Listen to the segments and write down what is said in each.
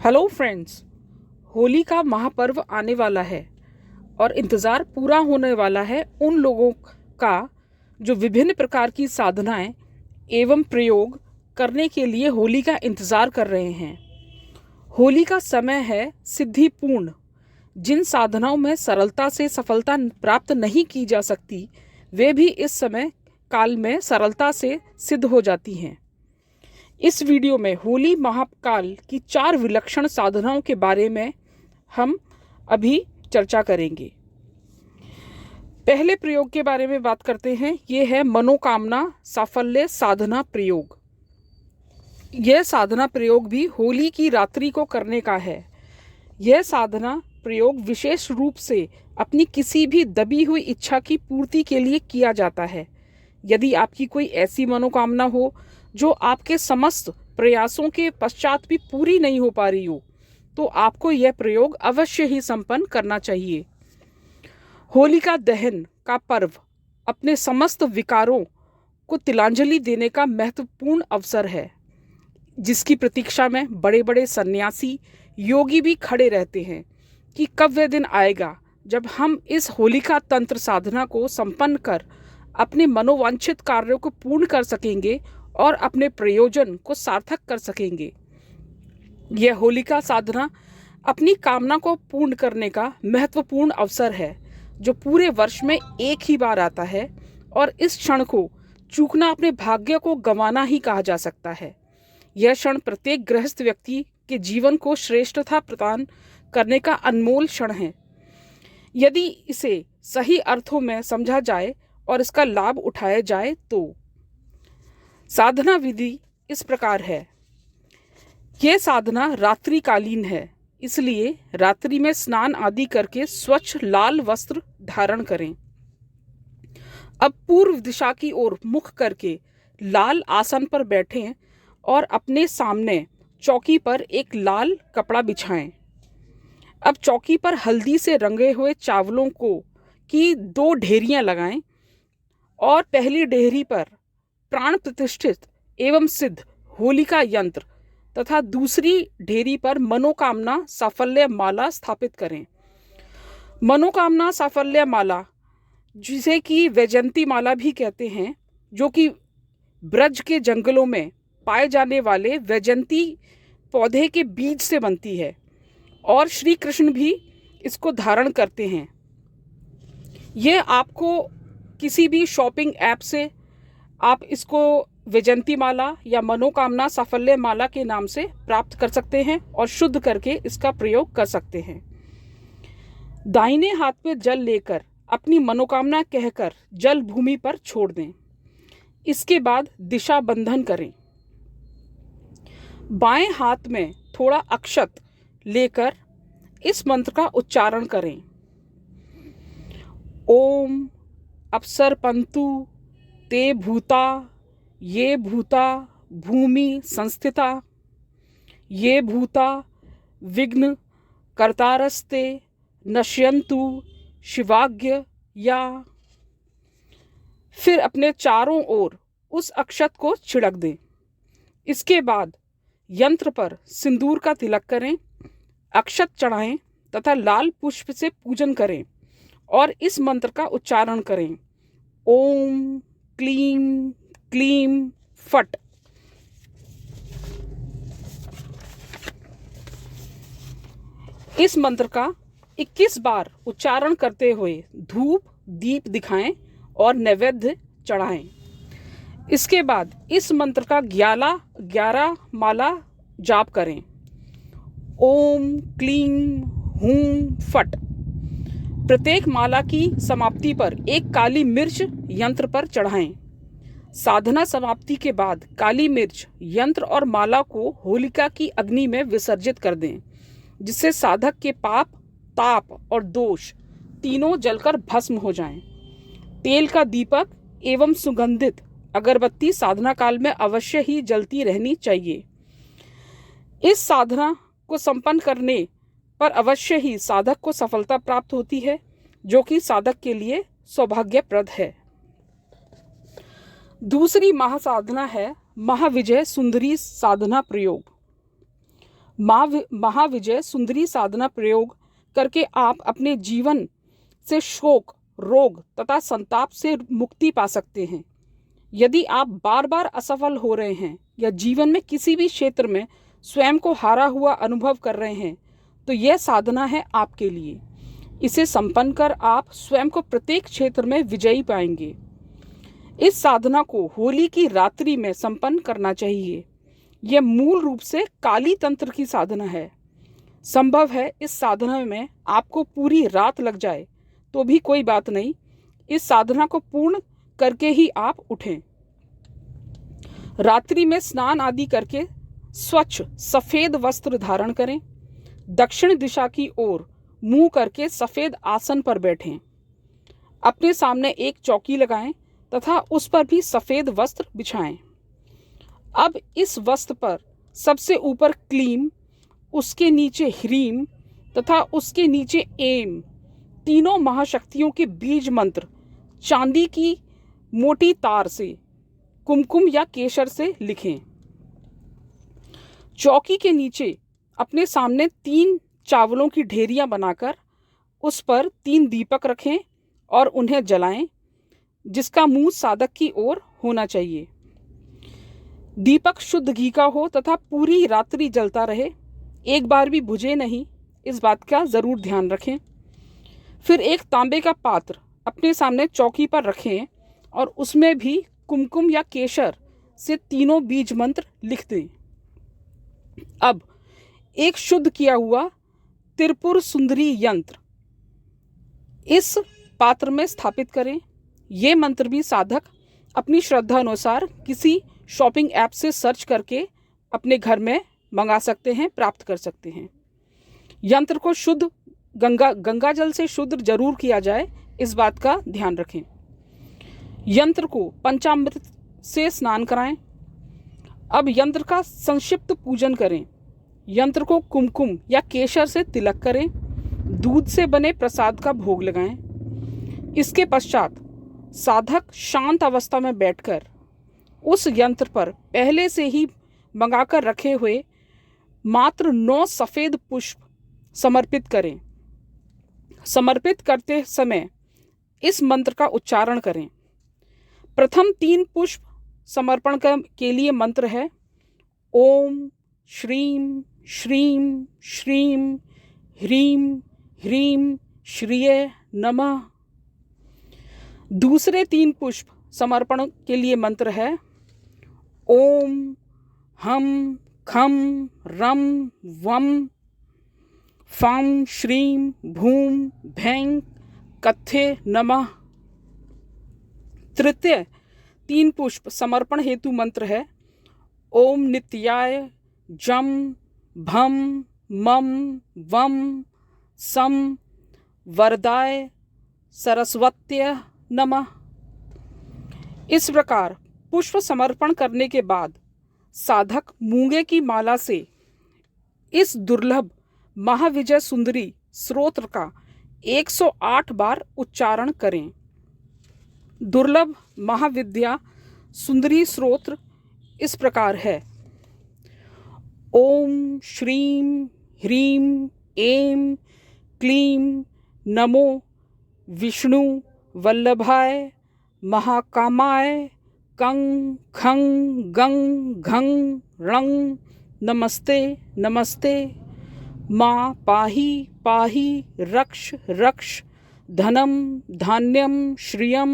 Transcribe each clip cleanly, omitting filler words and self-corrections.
Hello friends, Holi का महापर्व आने वाला है और इंतज़ार पूरा होने वाला है उन लोगों का जो विभिन्न प्रकार की साधनाएं एवं प्रयोग करने के लिए होली का इंतज़ार कर रहे हैं। होली का समय है सिद्धिपूर्ण। जिन साधनाओं में सरलता से सफलता प्राप्त नहीं की जा सकती, वे भी इस समय काल में सरलता से सिद्ध हो जाती हैं। इस वीडियो में होली महाकाल की 4 विलक्षण साधनाओं के बारे में हम अभी चर्चा करेंगे। पहले प्रयोग के बारे में बात करते हैं। ये है मनोकामना साफल्य साधना प्रयोग। यह साधना प्रयोग भी होली की रात्रि को करने का है। यह साधना प्रयोग विशेष रूप से अपनी किसी भी दबी हुई इच्छा की पूर्ति के लिए किया जाता है। यदि आपकी कोई ऐसी मनोकामना हो जो आपके समस्त प्रयासों के पश्चात भी पूरी नहीं हो पा रही हो, तो आपको यह प्रयोग अवश्य ही संपन्न करना चाहिए। होलिका दहन का पर्व अपने समस्त विकारों को तिलांजलि देने का महत्वपूर्ण अवसर है, जिसकी प्रतीक्षा में बड़े बड़े सन्यासी योगी भी खड़े रहते हैं कि कब वह दिन आएगा जब हम इस होलिका तंत्र साधना को संपन्न कर अपने मनोवांछित कार्यों को पूर्ण कर सकेंगे और अपने प्रयोजन को सार्थक कर सकेंगे। यह होलिका साधना अपनी कामना को पूर्ण करने का महत्वपूर्ण अवसर है, जो पूरे वर्ष में एक ही बार आता है, और इस क्षण को चूकना अपने भाग्य को गंवाना ही कहा जा सकता है। यह क्षण प्रत्येक गृहस्थ व्यक्ति के जीवन को श्रेष्ठता प्रदान करने का अनमोल क्षण है। यदि इसे सही अर्थों में समझा जाए और इसका लाभ उठाया जाए तो साधना विधि इस प्रकार है। यह साधना रात्रिकालीन है, इसलिए रात्रि में स्नान आदि करके स्वच्छ लाल वस्त्र धारण करें। अब पूर्व दिशा की ओर मुख करके लाल आसन पर बैठें और अपने सामने चौकी पर एक लाल कपड़ा बिछाएं। अब चौकी पर हल्दी से रंगे हुए चावलों की 2 ढेरियां लगाएं और पहली ढेरी पर प्राण प्रतिष्ठित एवं सिद्ध होलिका यंत्र तथा दूसरी ढेरी पर मनोकामना साफल्य माला स्थापित करें। मनोकामना साफल्य माला, जिसे कि वैजयंती माला भी कहते हैं, जो कि ब्रज के जंगलों में पाए जाने वाले वैजयंती पौधे के बीज से बनती है, और श्री कृष्ण भी इसको धारण करते हैं। यह आपको किसी भी शॉपिंग ऐप से आप इसको वैजयंती माला या मनोकामना साफल्य माला के नाम से प्राप्त कर सकते हैं और शुद्ध करके इसका प्रयोग कर सकते हैं। दाहिने हाथ में जल लेकर अपनी मनोकामना कहकर जल भूमि पर छोड़ दें। इसके बाद दिशा बंधन करें। बाएं हाथ में थोड़ा अक्षत लेकर इस मंत्र का उच्चारण करें। ओम अपसरपंतु ते भूता ये भूता भूमि संस्थिता ये भूता विघ्न कर्तारस्ते नश्यन्तु शिवाज्ञ या। फिर अपने चारों ओर उस अक्षत को छिड़क दें। इसके बाद यंत्र पर सिंदूर का तिलक करें, अक्षत चढ़ाएं तथा लाल पुष्प से पूजन करें और इस मंत्र का उच्चारण करें। ओम क्लीम क्लीम फट। इस मंत्र का 21 बार उच्चारण करते हुए धूप दीप दिखाएं और नैवेद्य चढ़ाएं। इसके बाद इस मंत्र का 11 माला जाप करें। ओम क्लीम हूं फट। प्रत्येक माला की समाप्ति पर एक काली मिर्च यंत्र पर चढ़ाएं। साधना समाप्ति के बाद काली मिर्च यंत्र और माला को होलिका की अग्नि में विसर्जित कर दें, जिससे साधक के पाप, ताप और दोष तीनों जलकर भस्म हो जाएं। तेल का दीपक एवं सुगंधित अगरबत्ती साधना काल में अवश्य ही जलती रहनी चाहिए। इस साधना को संपन्न करने पर अवश्य ही साधक को सफलता प्राप्त होती है, जो कि साधक के लिए सौभाग्यप्रद है। दूसरी महासाधना है महाविजय सुंदरी साधना प्रयोग। महाविजय सुंदरी साधना प्रयोग करके आप अपने जीवन से शोक, रोग तथा संताप से मुक्ति पा सकते हैं। यदि आप बार बार असफल हो रहे हैं या जीवन में किसी भी क्षेत्र में स्वयं को हारा हुआ अनुभव कर रहे हैं, तो यह साधना है आपके लिए। इसे संपन्न कर आप स्वयं को प्रत्येक क्षेत्र में विजयी पाएंगे। इस साधना को होली की रात्रि में संपन्न करना चाहिए। यह मूल रूप से काली तंत्र की साधना है। संभव है इस साधना में आपको पूरी रात लग जाए तो भी कोई बात नहीं, इस साधना को पूर्ण करके ही आप उठें। रात्रि में स्नान आदि करके स्वच्छ सफेद वस्त्र धारण करें। दक्षिण दिशा की ओर मुंह करके सफेद आसन पर बैठें। अपने सामने एक चौकी लगाएं तथा उस पर भी सफेद वस्त्र बिछाएं। अब इस वस्त्र पर सबसे ऊपर क्लीम, उसके नीचे ह्रीम तथा उसके नीचे एम, तीनों महाशक्तियों के बीज मंत्र चांदी की मोटी तार से, कुमकुम या केशर से लिखें। चौकी के नीचे अपने सामने 3 चावलों की ढेरियां बनाकर उस पर 3 दीपक रखें और उन्हें जलाएं, जिसका मुंह साधक की ओर होना चाहिए। दीपक शुद्ध घी का हो तथा पूरी रात्रि जलता रहे, एक बार भी बुझे नहीं, इस बात का जरूर ध्यान रखें। फिर एक तांबे का पात्र अपने सामने चौकी पर रखें और उसमें भी कुमकुम या केशर से तीनों बीज मंत्र लिख दें। अब एक शुद्ध किया हुआ त्रिपुर सुंदरी यंत्र इस पात्र में स्थापित करें। ये मंत्र भी साधक अपनी श्रद्धा अनुसार किसी शॉपिंग ऐप से सर्च करके अपने घर में मंगा सकते हैं, प्राप्त कर सकते हैं। यंत्र को शुद्ध गंगा जल से शुद्ध जरूर किया जाए, इस बात का ध्यान रखें। यंत्र को पंचामृत से स्नान कराएं। अब यंत्र का संक्षिप्त पूजन करें। यंत्र को कुमकुम या केशर से तिलक करें। दूध से बने प्रसाद का भोग लगाएं। इसके पश्चात साधक शांत अवस्था में बैठकर उस यंत्र पर पहले से ही मंगाकर रखे हुए मात्र 9 सफेद पुष्प समर्पित करें। समर्पित करते समय इस मंत्र का उच्चारण करें। प्रथम 3 पुष्प समर्पण के लिए मंत्र है ओम श्रीम श्रीम श्रीम ह्रीम ह्रीम श्रिये नमः। दूसरे 3 पुष्प समर्पण के लिए मंत्र है ओम हम खम रम वम फम श्रीम भूम भैं कथे नमः। तृतीय 3 पुष्प समर्पण हेतु मंत्र है ओम नित्याय जम भम मम वम सम वरदाय सरस्वत्य नमः। इस प्रकार पुष्प समर्पण करने के बाद साधक मूंगे की माला से इस दुर्लभ महाविजय सुंदरी स्तोत्र का 108 बार उच्चारण करें। दुर्लभ महाविद्या सुंदरी स्तोत्र इस प्रकार है ओम श्रीम ह्रीम एम क्लीम नमो विष्णु वल्लभाय महाकामाय कं खं गं घं रं नमस्ते नमस्ते। माँ पाहि पाहि रक्ष रक्ष धनम धान्यम श्रियम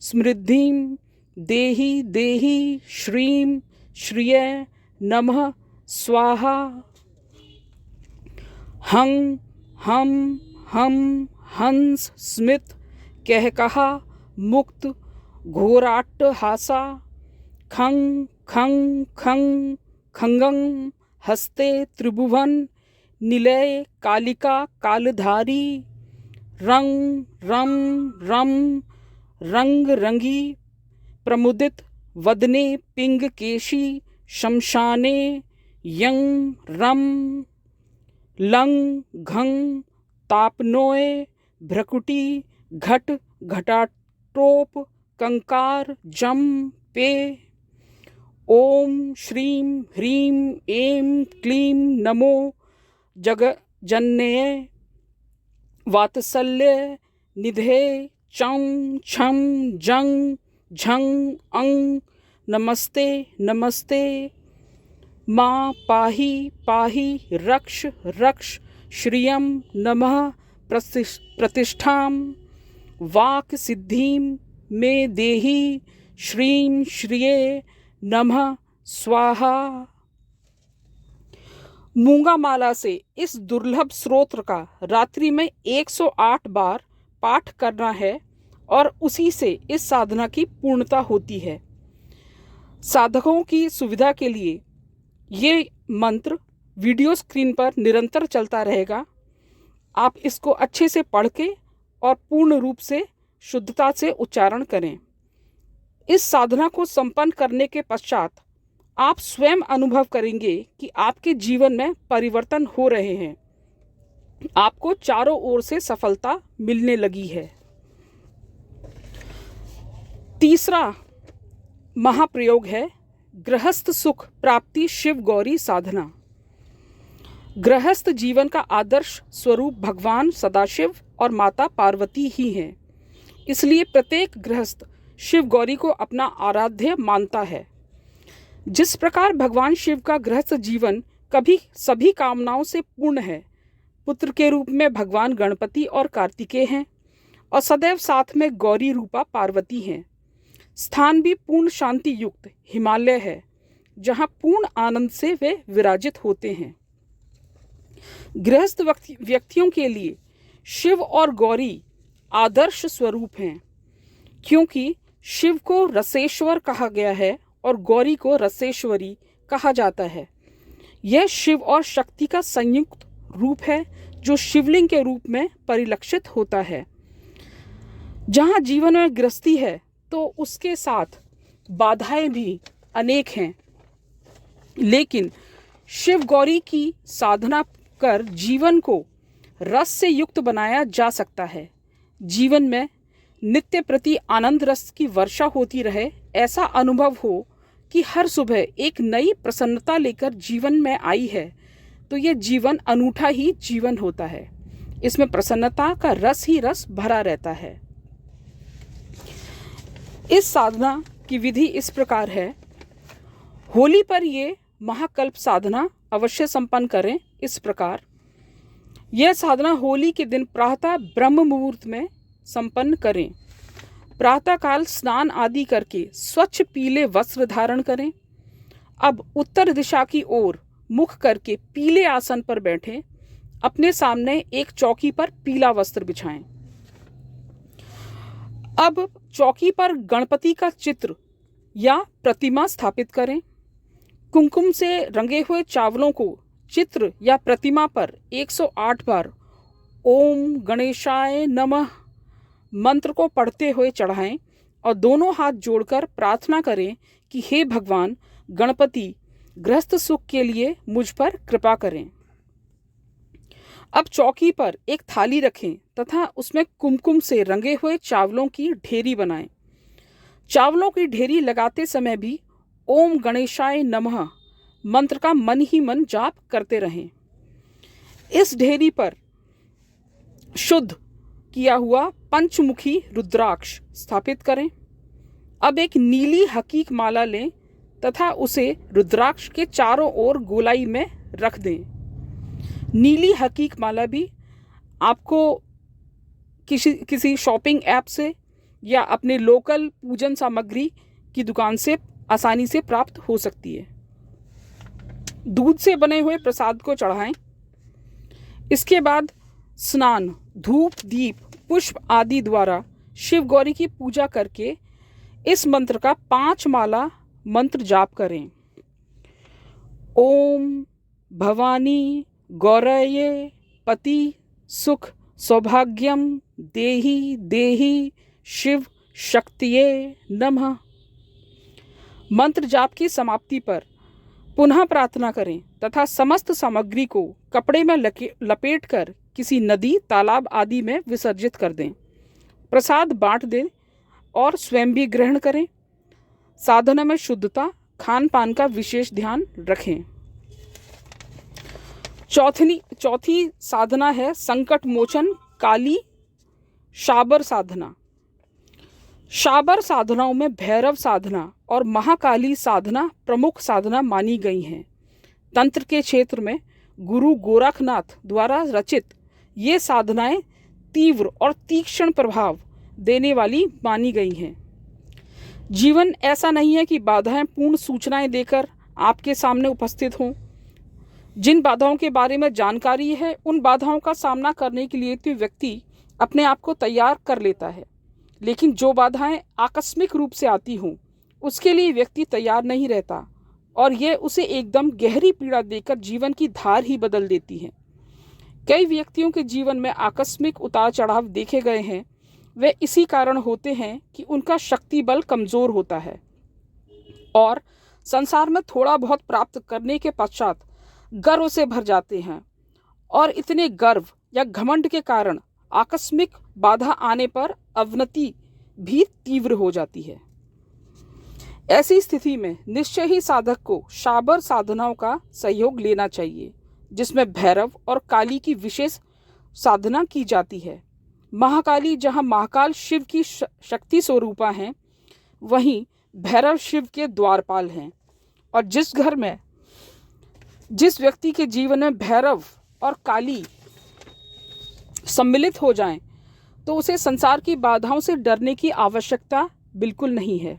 समृद्धिम देहि देहि श्रीम श्रिय नमः स्वाहा। हं हम हंस स्मित कह कहा मुक्त घोराट हासा। खं खं खं खंगं हस्ते त्रिभुवन निलय कालिका कालधारी। रंग रम रम रंग रंगी प्रमुदित वदने पिंग केशी शमशाने यं रम लंग घंग तापनोय भ्रकुटी घट घटाटोप कंकार जम पे। ओम श्रीं ह्रीं ऐं क्लीं नमो जगजनन्ये वात्सल्य निधे चं छं जं झं अं नमस्ते नमस्ते माँ पाहि पाहि रक्ष रक्ष श्रियं नमः प्रतिष्ठां वाक् सिद्धिं मे देहि श्रीं श्रिये नमः स्वाहा। मूंगा माला से इस दुर्लभ स्तोत्र का रात्रि में 108 बार पाठ करना है और उसी से इस साधना की पूर्णता होती है। साधकों की सुविधा के लिए ये मंत्र वीडियो स्क्रीन पर निरंतर चलता रहेगा। आप इसको अच्छे से पढ़ के और पूर्ण रूप से शुद्धता से उच्चारण करें। इस साधना को संपन्न करने के पश्चात आप स्वयं अनुभव करेंगे कि आपके जीवन में परिवर्तन हो रहे हैं। आपको चारों ओर से सफलता मिलने लगी है। तीसरा महाप्रयोग है गृहस्थ सुख प्राप्ति शिव गौरी साधना। गृहस्थ जीवन का आदर्श स्वरूप भगवान सदाशिव और माता पार्वती ही हैं। इसलिए प्रत्येक गृहस्थ शिव गौरी को अपना आराध्य मानता है। जिस प्रकार भगवान शिव का गृहस्थ जीवन कभी सभी कामनाओं से पूर्ण है, पुत्र के रूप में भगवान गणपति और कार्तिकेय हैं और सदैव साथ में गौरी रूपा पार्वती हैं। स्थान भी पूर्ण शांति युक्त हिमालय है, जहाँ पूर्ण आनंद से वे विराजित होते हैं। गृहस्थ व्यक्तियों के लिए शिव और गौरी आदर्श स्वरूप हैं, क्योंकि शिव को रसेश्वर कहा गया है और गौरी को रसेश्वरी कहा जाता है। यह शिव और शक्ति का संयुक्त रूप है जो शिवलिंग के रूप में परिलक्षित होता है। जहाँ जीवन में गृहस्थी है तो उसके साथ बाधाएं भी अनेक हैं, लेकिन शिव गौरी की साधना कर जीवन को रस से युक्त बनाया जा सकता है। जीवन में नित्य प्रति आनंद रस की वर्षा होती रहे, ऐसा अनुभव हो कि हर सुबह एक नई प्रसन्नता लेकर जीवन में आई है, तो यह जीवन अनूठा ही जीवन होता है। इसमें प्रसन्नता का रस ही रस भरा रहता है। इस साधना की विधि इस प्रकार है। होली पर ये महाकल्प साधना अवश्य संपन्न करें। इस प्रकार यह साधना होली के दिन प्रातः ब्रह्म मुहूर्त में संपन्न करें। प्रातःकाल स्नान आदि करके स्वच्छ पीले वस्त्र धारण करें। अब उत्तर दिशा की ओर मुख करके पीले आसन पर बैठें। अपने सामने एक चौकी पर पीला वस्त्र बिछाएं। अब चौकी पर गणपति का चित्र या प्रतिमा स्थापित करें। कुमकुम से रंगे हुए चावलों को चित्र या प्रतिमा पर 108 बार ओम गणेशाय नमः मंत्र को पढ़ते हुए चढ़ाएं और दोनों हाथ जोड़कर प्रार्थना करें कि हे भगवान गणपति, गृहस्थ सुख के लिए मुझ पर कृपा करें। अब चौकी पर एक थाली रखें तथा उसमें कुमकुम से रंगे हुए चावलों की ढेरी बनाएं। चावलों की ढेरी लगाते समय भी ओम गणेशाय नमः मंत्र का मन ही मन जाप करते रहें। इस ढेरी पर शुद्ध किया हुआ पंचमुखी रुद्राक्ष स्थापित करें। अब एक नीली हकीक माला लें तथा उसे रुद्राक्ष के चारों ओर गोलाई में रख दें। नीली हकीक माला भी आपको किसी शॉपिंग ऐप से या अपने लोकल पूजन सामग्री की दुकान से आसानी से प्राप्त हो सकती है। दूध से बने हुए प्रसाद को चढ़ाएं। इसके बाद स्नान, धूप, दीप, पुष्प आदि द्वारा शिव गौरी की पूजा करके इस मंत्र का 5 माला मंत्र जाप करें। ओम भवानी गौरये पति सुख सौभाग्यम देहि देहि शिव शक्तिये नमः। मंत्र जाप की समाप्ति पर पुनः प्रार्थना करें तथा समस्त सामग्री को कपड़े में लपेटकर किसी नदी, तालाब आदि में विसर्जित कर दें। प्रसाद बांट दें और स्वयं भी ग्रहण करें। साधना में शुद्धता, खान पान का विशेष ध्यान रखें। चौथी साधना है संकट मोचन काली शाबर साधना। शाबर साधनाओं में भैरव साधना और महाकाली साधना प्रमुख साधना मानी गई हैं। तंत्र के क्षेत्र में गुरु गोरखनाथ द्वारा रचित ये साधनाएं तीव्र और तीक्ष्ण प्रभाव देने वाली मानी गई हैं। जीवन ऐसा नहीं है कि बाधाएं पूर्ण सूचनाएं देकर आपके सामने उपस्थित हों। जिन बाधाओं के बारे में जानकारी है उन बाधाओं का सामना करने के लिए तो व्यक्ति अपने आप को तैयार कर लेता है, लेकिन जो बाधाएं आकस्मिक रूप से आती हों उसके लिए व्यक्ति तैयार नहीं रहता और यह उसे एकदम गहरी पीड़ा देकर जीवन की धार ही बदल देती है। कई व्यक्तियों के जीवन में आकस्मिक उतार चढ़ाव देखे गए हैं। वे इसी कारण होते हैं कि उनका शक्ति बल कमज़ोर होता है और संसार में थोड़ा बहुत प्राप्त करने के पश्चात गर्व से भर जाते हैं और इतने गर्व या घमंड के कारण आकस्मिक बाधा आने पर अवनति भी तीव्र हो जाती है। ऐसी स्थिति में निश्चय ही साधक को शाबर साधनाओं का सहयोग लेना चाहिए, जिसमें भैरव और काली की विशेष साधना की जाती है। महाकाली जहाँ महाकाल शिव की शक्ति स्वरूपा हैं, वहीं भैरव शिव के द्वारपाल हैं। और जिस व्यक्ति के जीवन में भैरव और काली सम्मिलित हो जाएं, तो उसे संसार की बाधाओं से डरने की आवश्यकता बिल्कुल नहीं है।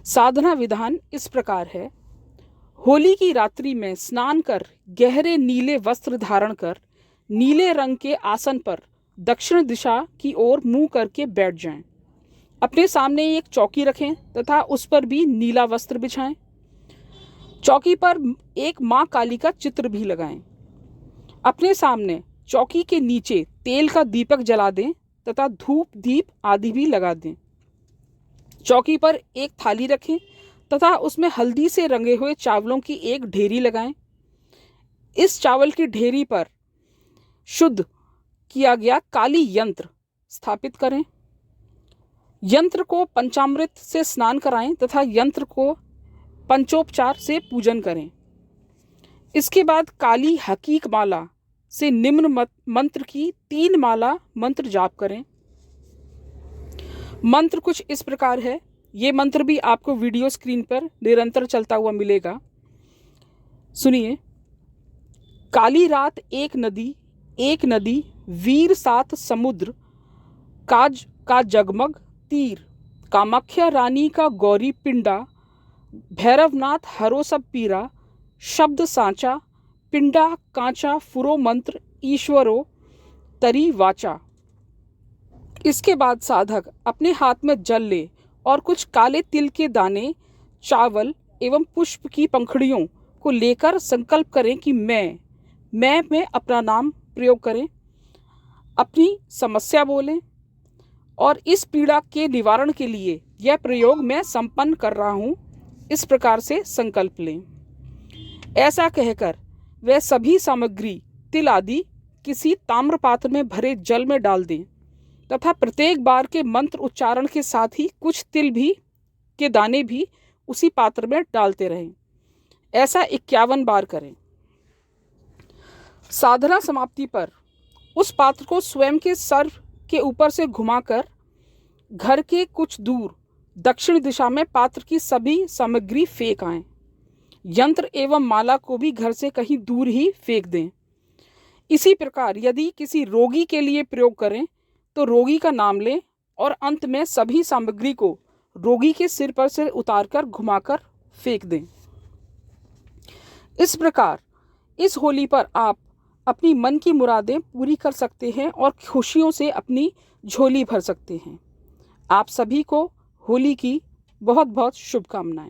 साधना विधान इस प्रकार है। होली की रात्रि में स्नान कर गहरे नीले वस्त्र धारण कर नीले रंग के आसन पर दक्षिण दिशा की ओर मुंह करके बैठ जाएं। अपने सामने एक चौकी रखें तथा उस पर भी नीला वस्त्र बिछाएं। चौकी पर एक माँ काली का चित्र भी लगाएं। अपने सामने चौकी के नीचे तेल का दीपक जला दें तथा धूप दीप आदि भी लगा दें। चौकी पर एक थाली रखें तथा उसमें हल्दी से रंगे हुए चावलों की एक ढेरी लगाएं। इस चावल की ढेरी पर शुद्ध किया गया काली यंत्र स्थापित करें। यंत्र को पंचामृत से स्नान कराएं तथा यंत्र को पंचोपचार से पूजन करें। इसके बाद काली हकीक माला से निम्न मंत्र की 3 माला मंत्र जाप करें। मंत्र कुछ इस प्रकार है। ये मंत्र भी आपको वीडियो स्क्रीन पर निरंतर चलता हुआ मिलेगा। सुनिए। काली रात एक नदी वीर 7 समुद्र का जगमग तीर कामाख्या रानी का गौरी पिंडा भैरवनाथ हरो सब पीरा शब्द सांचा पिंडा कांचा फुरो मंत्र ईश्वरो तरी वाचा। इसके बाद साधक अपने हाथ में जल ले और कुछ काले तिल के दाने, चावल एवं पुष्प की पंखुड़ियों को लेकर संकल्प करें कि मैं अपना नाम प्रयोग करें, अपनी समस्या बोलें और इस पीड़ा के निवारण के लिए यह प्रयोग मैं संपन्न कर रहा हूँ, इस प्रकार से संकल्प लें। ऐसा कहकर वह सभी सामग्री तिल आदि किसी ताम्र पात्र में भरे जल में डाल दें तथा प्रत्येक बार के मंत्र उच्चारण के साथ ही कुछ तिल के दाने भी उसी पात्र में डालते रहें। ऐसा 51 बार करें। साधना समाप्ति पर उस पात्र को स्वयं के सर के ऊपर से घुमाकर घर के कुछ दूर दक्षिण दिशा में पात्र की सभी सामग्री फेंक आएं। यंत्र एवं माला को भी घर से कहीं दूर ही फेंक दें। इसी प्रकार यदि किसी रोगी के लिए प्रयोग करें तो रोगी का नाम लें और अंत में सभी सामग्री को रोगी के सिर पर से उतारकर घुमाकर फेंक दें। इस प्रकार इस होली पर आप अपनी मन की मुरादें पूरी कर सकते हैं और खुशियों से अपनी झोली भर सकते हैं। आप सभी को होली की बहुत बहुत शुभकामनाएं।